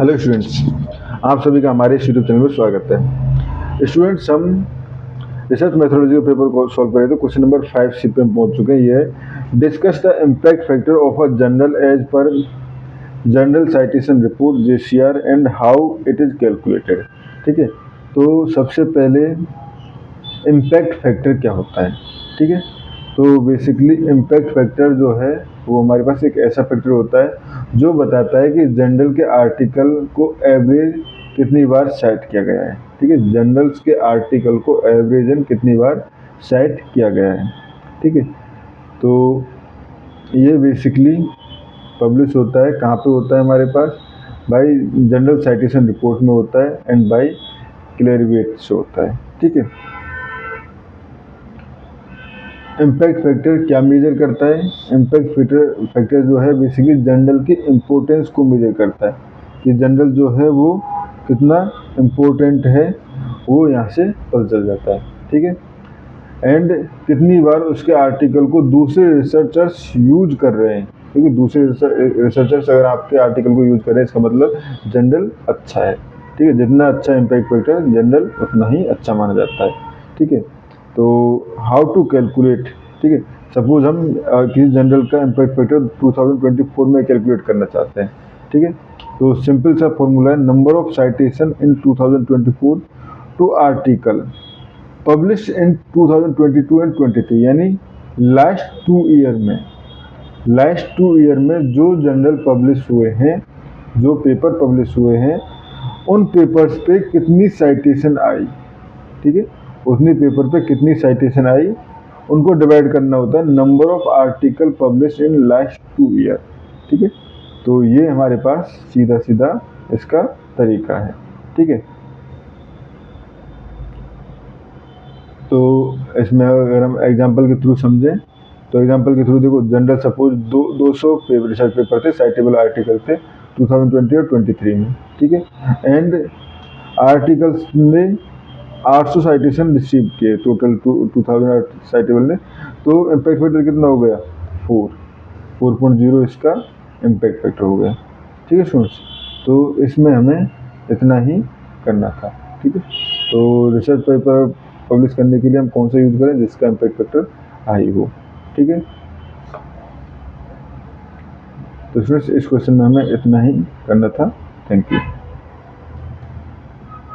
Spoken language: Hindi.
हेलो स्टूडेंट्स, आप सभी का हमारे इस यूट्यूब चैनल में स्वागत है। स्टूडेंट्स, हम रिसर्च मेथोडोलॉजी का पेपर को सॉल्व करें तो क्वेश्चन नंबर 5 पे पहुंच चुके हैं। ये है discuss the impact factor of a journal as per journal citation report JCR and how it is calculated. ठीक है, तो सबसे पहले इम्पैक्ट फैक्टर क्या होता है। ठीक है, तो बेसिकली इम्पैक्ट फैक्टर जो है वो हमारे पास एक ऐसा फैक्टर होता है जो बताता है कि जर्नल के आर्टिकल को एवरेज कितनी बार साइट किया गया है। ठीक है, जर्नल्स के आर्टिकल को एवरेजन कितनी बार साइट किया गया है। ठीक है, तो ये बेसिकली पब्लिश होता है, कहाँ पे होता है हमारे पास, बाय जर्नल साइटेशन रिपोर्ट में होता है एंड बाय क्लेरिवेट से होता है। ठीक है, इम्पैक्ट फैक्टर क्या मेजर करता है। इम्पैक्ट फैक्टर जो है बेसिकली जर्नल की इम्पोर्टेंस को मेजर करता है कि जर्नल जो है वो कितना इम्पोर्टेंट है, वो यहाँ से पता चल जाता है। ठीक है, एंड कितनी बार उसके आर्टिकल को दूसरे रिसर्चर्स यूज कर रहे हैं, क्योंकि दूसरे रिसर्चर्स अगर आपके आर्टिकल को यूज कर रहे हैं इसका मतलब जर्नल अच्छा है। ठीक है, जितना अच्छा इम्पैक्ट फैक्टर जर्नल उतना ही अच्छा माना जाता है। ठीक है, तो हाउ टू कैलकुलेट। ठीक है, सपोज हम किसी जर्नल का इम्पैक्ट फैक्टर 2024 में कैलकुलेट करना चाहते हैं। ठीक है, तो सिंपल सा फॉर्मूला है number of citation in 2024 to article publish in 2022 and 23, यानी लास्ट 2 ईयर में जो जर्नल पब्लिश हुए हैं, जो पेपर पब्लिश हुए हैं, उन पेपर्स पे कितनी साइटेशन आई। ठीक है, उतनी पेपर पे कितनी साइटेशन आई, उनको डिवाइड करना होता है number of article publish in last 2 year. ठीक है, तो ये हमारे पास सीधा सीधा इसका तरीका है। ठीक है, तो इसमें अगर हम एग्जांपल के थ्रू समझें तो एग्जांपल के थ्रू देखो, general suppose 200 paper research paper थे, साइटेबल आर्टिकल थे 2020 और 23 में। ठीक है, एंड आर्टिकल्स ने 800 साइटेशन रिसीव किए टोटल 2000 साइटेबल ने, तो इम्पैक्ट फैक्टर कितना हो गया 4.0 इसका इम्पैक्ट फैक्टर हो गया। ठीक है स्टूडेंट्स, तो इसमें हमें इतना ही करना था। ठीक है, तो रिसर्च पेपर पब्लिश करने के लिए हम कौन सा यूज करें जिसका इम्पैक्ट फैक्टर हाई हो। ठीक है, तो स्टूडेंट्स इस क्वेश्चन में हमें इतना ही करना था। Thank you.